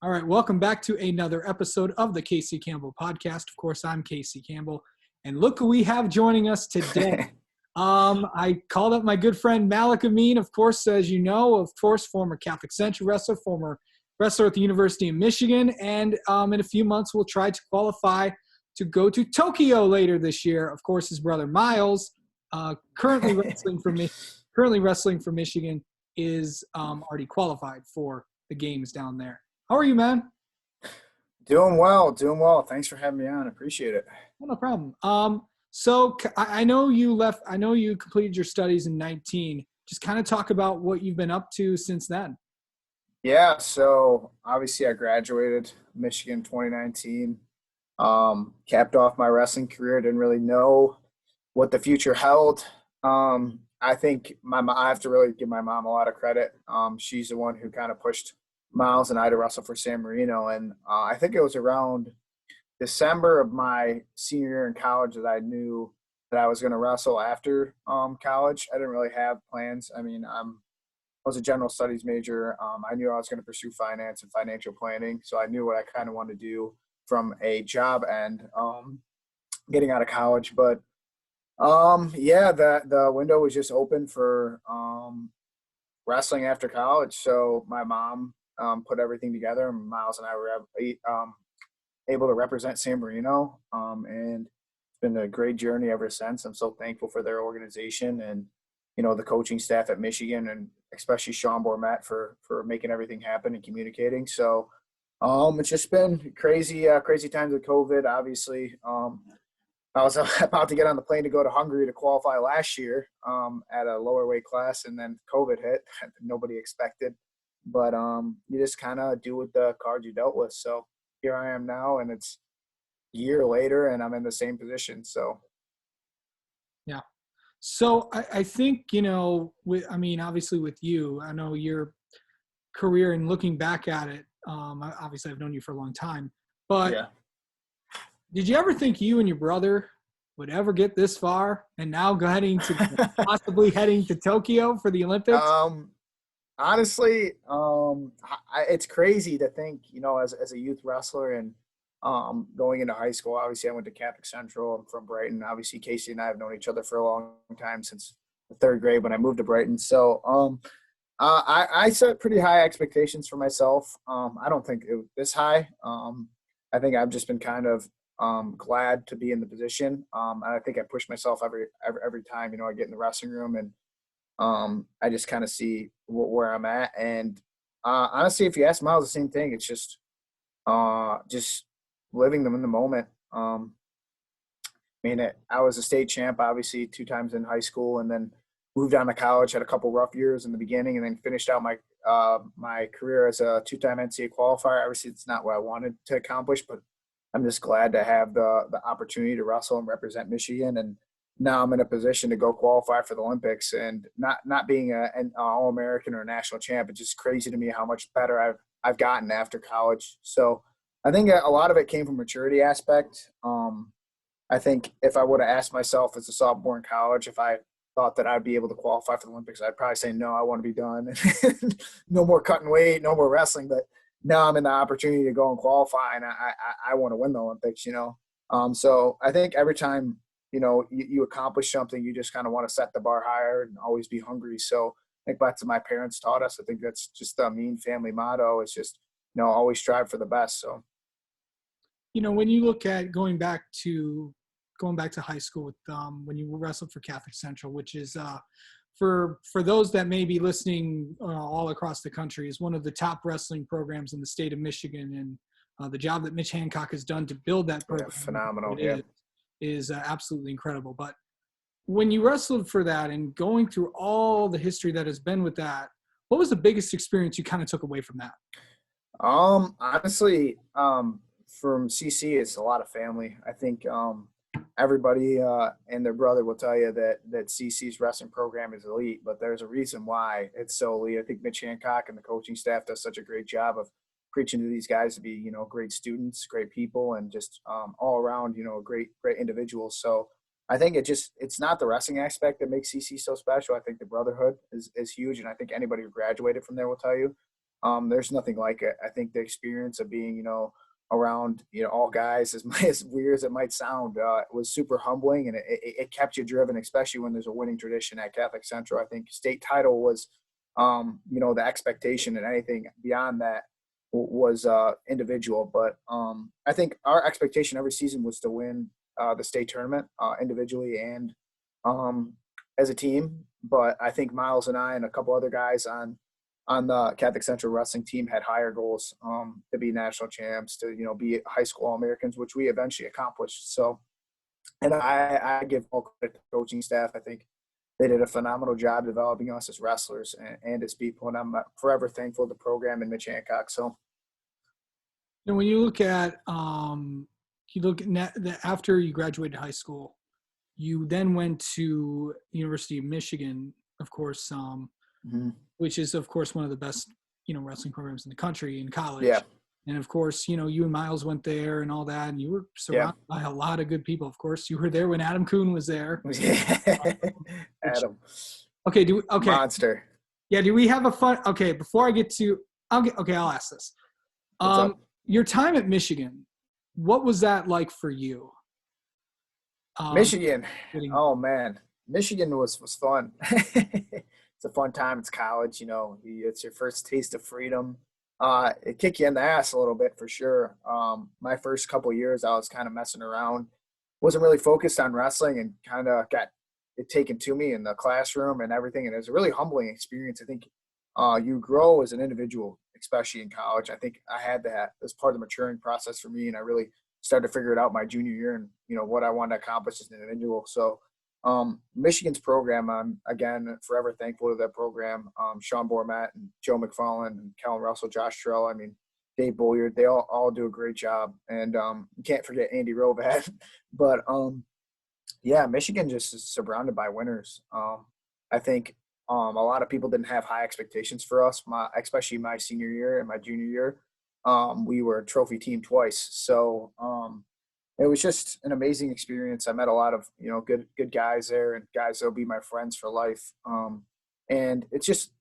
All right, welcome back to another episode of the Casey Campbell podcast. Of course, I'm Casey Campbell, and look who we have joining us today. I called up my good friend Malik Amine, of course, as you know, former Catholic Century wrestler, former wrestler at the University of Michigan, and in a few months we'll try to qualify to go to Tokyo later this year. Of course, his brother Miles, currently wrestling for Michigan, is already qualified for the games down there. How are you, man? Doing well. Thanks for having me on. Appreciate it. No problem. So I know you left. I know you completed your studies in 19. Just kind of talk about what you've been up to since then. Yeah, so obviously I graduated Michigan 2019. Capped off my wrestling career. Didn't really know what the future held. I think I have to really give my mom a lot of credit. She's the one who kind of pushed Miles and I to wrestle for San Marino. And I think it was around December of my senior year in college that I knew that I was going to wrestle after college. I didn't really have plans. I mean, I was a general studies major. I knew I was going to pursue finance and financial planning. So I knew what I kind of wanted to do from a job and getting out of college. But yeah, the window was just open for wrestling after college. So my mom put everything together, and Miles and I were able to represent San Marino, and it's been a great journey ever since. I'm so thankful for their organization and, you know, the coaching staff at Michigan, and especially Sean Bormet for making everything happen and communicating. So it's just been crazy times with COVID, obviously. I was about to get on the plane to go to Hungary to qualify last year at a lower weight class, and then COVID hit. Nobody expected. But you just kind of do with the cards you dealt with. So here I am now, and it's a year later, and I'm in the same position. So, Yeah. So I think, you know, obviously with you, I know your career and looking back at it, obviously I've known you for a long time, but yeah. Did you ever think you and your brother would ever get this far and now possibly heading to Tokyo for the Olympics? Honestly, it's crazy to think, you know, as a youth wrestler and going into high school. Obviously, I went to Catholic Central. I'm from Brighton. Obviously, Casey and I have known each other for a long time, since the third grade when I moved to Brighton. So I set pretty high expectations for myself. I don't think it was this high. I think I've just been kind of glad to be in the position. And I think I push myself every time, you know, I get in the wrestling room, and I just kind of see where I'm at. And honestly, if you ask Miles the same thing, it's just living them in the moment. I mean, I was a state champ, obviously, 2 times in high school, and then moved on to college, had a couple rough years in the beginning, and then finished out my career as a 2-time NCAA qualifier. Obviously, it's not what I wanted to accomplish, but I'm just glad to have the opportunity to wrestle and represent Michigan. And now I'm in a position to go qualify for the Olympics, and not being an All-American or a national champ. It's just crazy to me how much better I've gotten after college. So I think a lot of it came from maturity aspect. I think if I would have asked myself as a sophomore in college if I thought that I'd be able to qualify for the Olympics, I'd probably say no, I want to be done. No more cutting weight, no more wrestling. But now I'm in the opportunity to go and qualify, and I want to win the Olympics, you know. So I think every time, you know, you accomplish something, you just kind of want to set the bar higher and always be hungry. So I think that's what my parents taught us. I think that's just the Amine family motto. It's just, you know, always strive for the best. So, You know, when you look at going back to high school with when you wrestled for Catholic Central, which is for those that may be listening all across the country, is one of the top wrestling programs in the state of Michigan, and the job that Mitch Hancock has done to build that program, phenomenal. is absolutely incredible. But when you wrestled for that and going through all the history that has been with that, what was the biggest experience you kind of took away from that? Honestly, from CC, it's a lot of family. I think everybody and their brother will tell you that CC's wrestling program is elite, but there's a reason why it's so elite. I think Mitch Hancock and the coaching staff does such a great job of preaching to these guys to be, you know, great students, great people, and just all around, you know, great individuals. So I think it's not the wrestling aspect that makes CC so special. I think the brotherhood is huge, and I think anybody who graduated from there will tell you. there's nothing like it. I think the experience of being, around, all guys, as weird as it might sound, was super humbling, and it kept you driven, especially when there's a winning tradition at Catholic Central. I think state title was, the expectation, and anything beyond that was individual. But I think our expectation every season was to win the state tournament individually and as a team. But I think Miles and I and a couple other guys on the Catholic Central wrestling team had higher goals to be national champs, to be high school All-Americans, which we eventually accomplished. So, and I give all credit to the coaching staff. I think they did a phenomenal job developing us as wrestlers and as people, and I'm forever thankful to the program in Mitch Hancock. So, when you look at after you graduated high school, you then went to University of Michigan, of course, which is, of course, one of the best, wrestling programs in the country in college. Yeah. And, of course, you and Miles went there and all that, and you were surrounded by a lot of good people. Of course, you were there when Adam Kuhn was there. Adam. Okay. Monster. Yeah. Do we have a fun – okay, before I get to – I'll ask this. Your time at Michigan, what was that like for you? Michigan. Oh, man. Michigan was fun. It's a fun time. It's college, it's your first taste of freedom. It kicked you in the ass a little bit for sure. My first couple of years, I was kind of messing around, wasn't really focused on wrestling, and kind of got it taken to me in the classroom and everything. And it was a really humbling experience. I think you grow as an individual, especially in college. I think I had that as part of the maturing process for me, and I really started to figure it out my junior year and, what I wanted to accomplish as an individual. So Michigan's program, I'm, again, forever thankful to that program. Sean Bormat and Joe McFarland and Kellen Russell, Josh Terrell, Dave Bolliard, they all do a great job. And you can't forget Andy Rovad. But, Michigan just is surrounded by winners. I think a lot of people didn't have high expectations for us, especially my senior year and my junior year. We were a trophy team twice. So it was just an amazing experience. I met a lot of, good guys there, and guys that'll be my friends for life. And it's just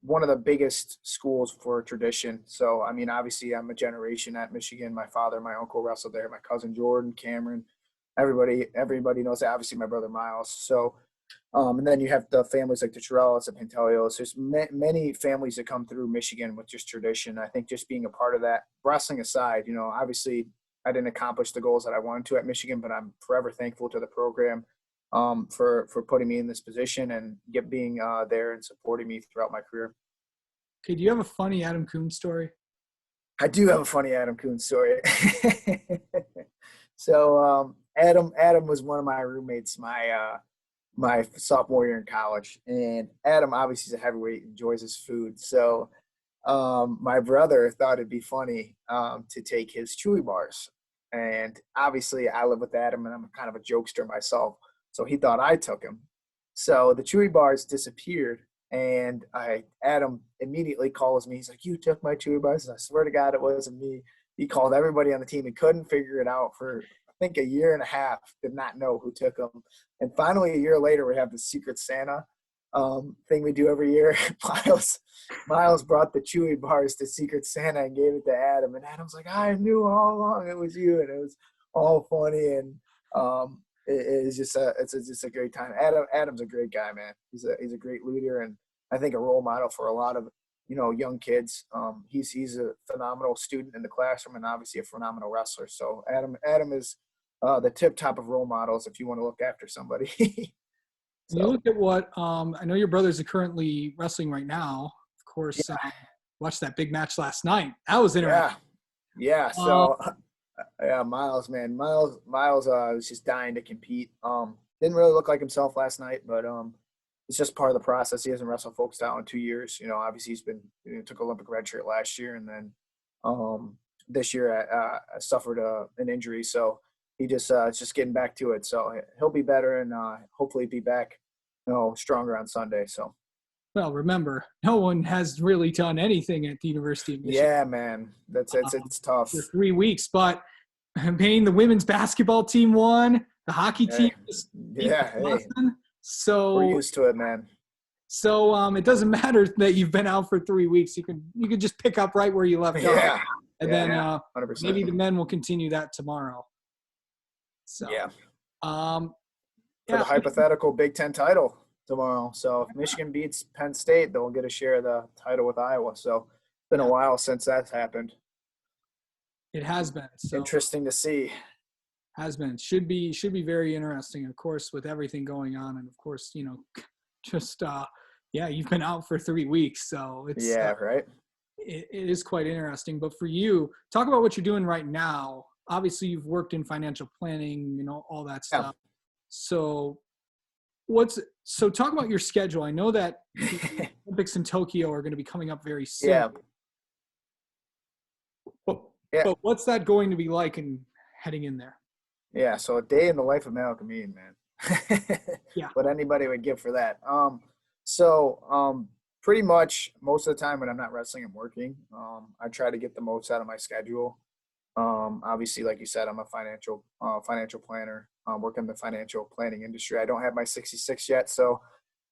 one of the biggest schools for tradition. So, obviously I'm a generation at Michigan. My father, my uncle wrestled there, my cousin Jordan, Cameron, everybody knows that. Obviously my brother Miles. So, and then you have the families like the Terrells, the Pantelios. There's many families that come through Michigan with just tradition. I think just being a part of that, wrestling aside, obviously I didn't accomplish the goals that I wanted to at Michigan, but I'm forever thankful to the program for putting me in this position and being there and supporting me throughout my career. Okay, do you have a funny Adam Kuhn story? I do have a funny Adam Kuhn story. So Adam was one of my roommates my sophomore year in college, and Adam obviously is a heavyweight, enjoys his food. So my brother thought it'd be funny to take his Chewy bars. And obviously I live with Adam, and I'm kind of a jokester myself. So he thought I took him. So the Chewy bars disappeared, and Adam immediately calls me. He's like, "You took my Chewy bars." And I swear to God, it wasn't me. He called everybody on the team and couldn't figure it out for, I think, a year and a half, did not know who took them. And finally, a year later, we have the Secret Santa thing we do every year. Miles brought the Chewy bars to Secret Santa and gave it to Adam, and Adam's like, "I knew all along it was you," and it was all funny, and it's just a great time. Adam's a great guy, man. He's a great leader, and I think a role model for a lot of young kids. He's a phenomenal student in the classroom, and obviously a phenomenal wrestler. So Adam is the tip top of role models if you want to look after somebody. So. You look at what I know your brothers are currently wrestling right now. Of course, watched that big match last night. That was interesting. Yeah. So, Miles, man. Miles was just dying to compete. Didn't really look like himself last night, but it's just part of the process. He hasn't wrestled folk style in 2 years. Obviously he's been took Olympic red shirt last year, and then this year suffered an injury. So he just it's just getting back to it. So he'll be better, and hopefully be back, stronger on Sunday. So. Well, remember, no one has really done anything at the University of Michigan. Yeah, man, it's tough. For 3 weeks, but the women's basketball team won. The hockey team. Yeah. Hey. So we're used to it, man. So it doesn't matter that you've been out for 3 weeks. You can just pick up right where you left off. And then 100%. maybe the men will continue that tomorrow. So For the hypothetical Big Ten title tomorrow. So if Michigan beats Penn State, they'll get a share of the title with Iowa. So it's been a while since that's happened. It has been. So interesting to see. Has been. Should be very interesting, of course, with everything going on. And of course, just you've been out for 3 weeks. So it's right. It is quite interesting. But for you, talk about what you're doing right now. Obviously, you've worked in financial planning, all that stuff. So talk about your schedule. I know that the Olympics in Tokyo are going to be coming up very soon. Yeah. But what's that going to be like in heading in there? Yeah, so a day in the life of Malik Amine, man. What anybody would give for that. Pretty much most of the time when I'm not wrestling, I'm working. I try to get the most out of my schedule. Obviously, like you said, I'm a financial planner. Work in the financial planning industry. I don't have my 66 yet, so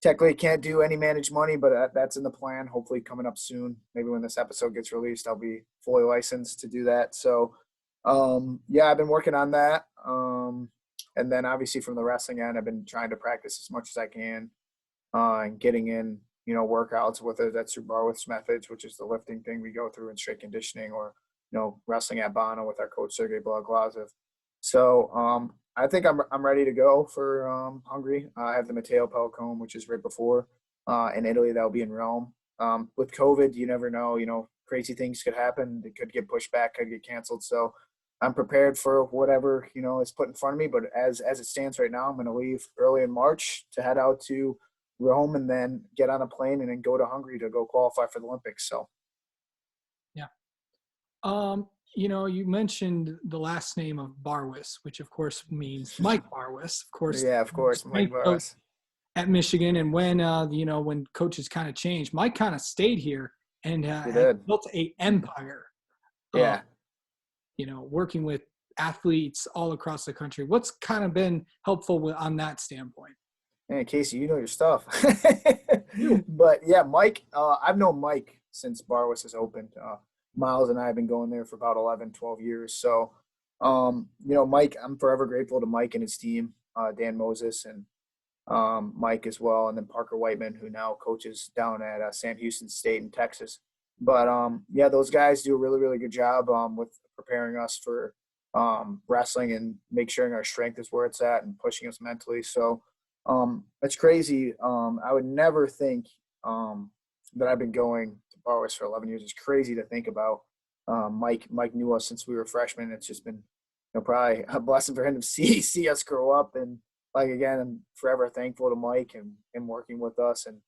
technically can't do any managed money, but that's in the plan. Hopefully coming up soon. Maybe when this episode gets released, I'll be fully licensed to do that. So, I've been working on that. And then obviously from the wrestling end, I've been trying to practice as much as I can, and getting in, workouts, whether that's through Barwis methods, which is the lifting thing we go through in straight conditioning, or, wrestling at Bono with our coach, Sergey Blaglazev. So, I think I'm ready to go for Hungary. I have the Matteo Pellicone, which is right before in Italy. That'll be in Rome. With COVID, you never know. Crazy things could happen. It could get pushed back, could get canceled. So I'm prepared for whatever is put in front of me. But as it stands right now, I'm going to leave early in March to head out to Rome and then get on a plane and then go to Hungary to go qualify for the Olympics. So you mentioned the last name of Barwis, which of course means Mike Barwis, of course. Yeah, of course, Mike Barwis. At Michigan, and when coaches kind of changed, Mike kind of stayed here and built an empire. Yeah. Working with athletes all across the country. What's kind of been helpful on that standpoint? Man, Casey, you know your stuff. But yeah, Mike, I've known Mike since Barwis has opened. Miles and I have been going there for about 11, 12 years. So, Mike, I'm forever grateful to Mike and his team, Dan Moses and Mike as well, and then Parker Whiteman, who now coaches down at Sam Houston State in Texas. But, those guys do a really, really good job with preparing us for wrestling and make sure our strength is where it's at and pushing us mentally. So it's crazy. I would never think that I've been going to Barwis for 11 years. It's crazy to think about. Mike knew us since we were freshmen. It's just been probably a blessing for him to see us grow up. And again, I'm forever thankful to Mike and him working with us and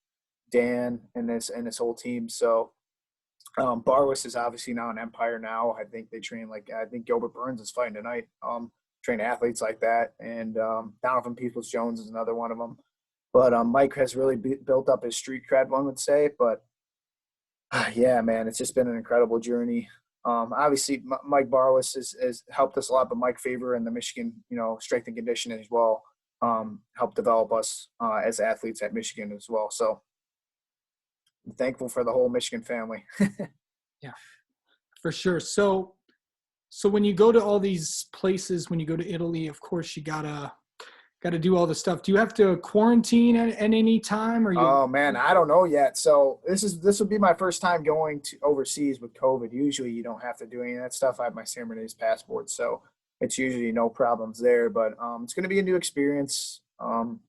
Dan and this whole team. So Barwis is obviously now an empire now. I think they train I think Gilbert Burns is fighting tonight. Train athletes like that. And Donovan Peoples-Jones is another one of them. But Mike has really built up his street cred, one would say. But yeah, man, it's just been an incredible journey. Obviously, Mike Barwis has helped us a lot, but Mike Faber and the Michigan, strength and conditioning as well, helped develop us as athletes at Michigan as well. So I'm thankful for the whole Michigan family. Yeah, for sure. So when you go to all these places, when you go to Italy, of course, you gotta do all the stuff. Do you have to quarantine at any time? Or Oh man, I don't know yet. So this would be my first time going to overseas with COVID. Usually you don't have to do any of that stuff. I have my San Bernardino's passport, so it's usually no problems there. But it's going to be a new experience. I'm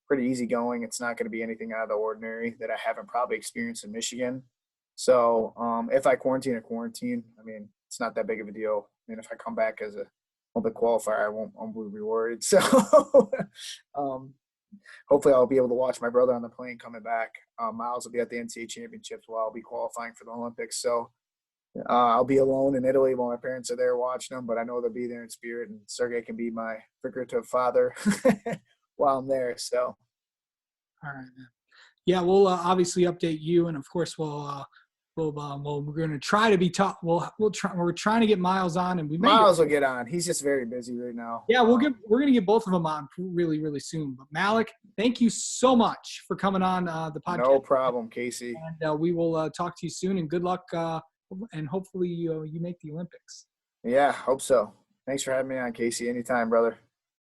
pretty easygoing. It's not going to be anything out of the ordinary that I haven't probably experienced in Michigan. So if I quarantine, it's not that big of a deal. If I come back as a Olympic qualifier, I won't be rewarded. So hopefully I'll be able to watch my brother on the plane coming back. Miles will be at the NCAA championships while I'll be qualifying for the Olympics. So I'll be alone in Italy while my parents are there watching them, but I know they'll be there in spirit, and Sergey can be my figurative father while I'm there. So. All right, man. Yeah, we'll obviously update you, and of course we'll we're going to try to be tough. We'll try. We're trying to get Miles on, and we may Miles will get on. He's just very busy right now. Yeah, we're going to get both of them on really, really soon. But Malik, thank you so much for coming on the podcast. No problem, Casey. And we will talk to you soon. And good luck. And hopefully you make the Olympics. Yeah, hope so. Thanks for having me on, Casey. Anytime, brother.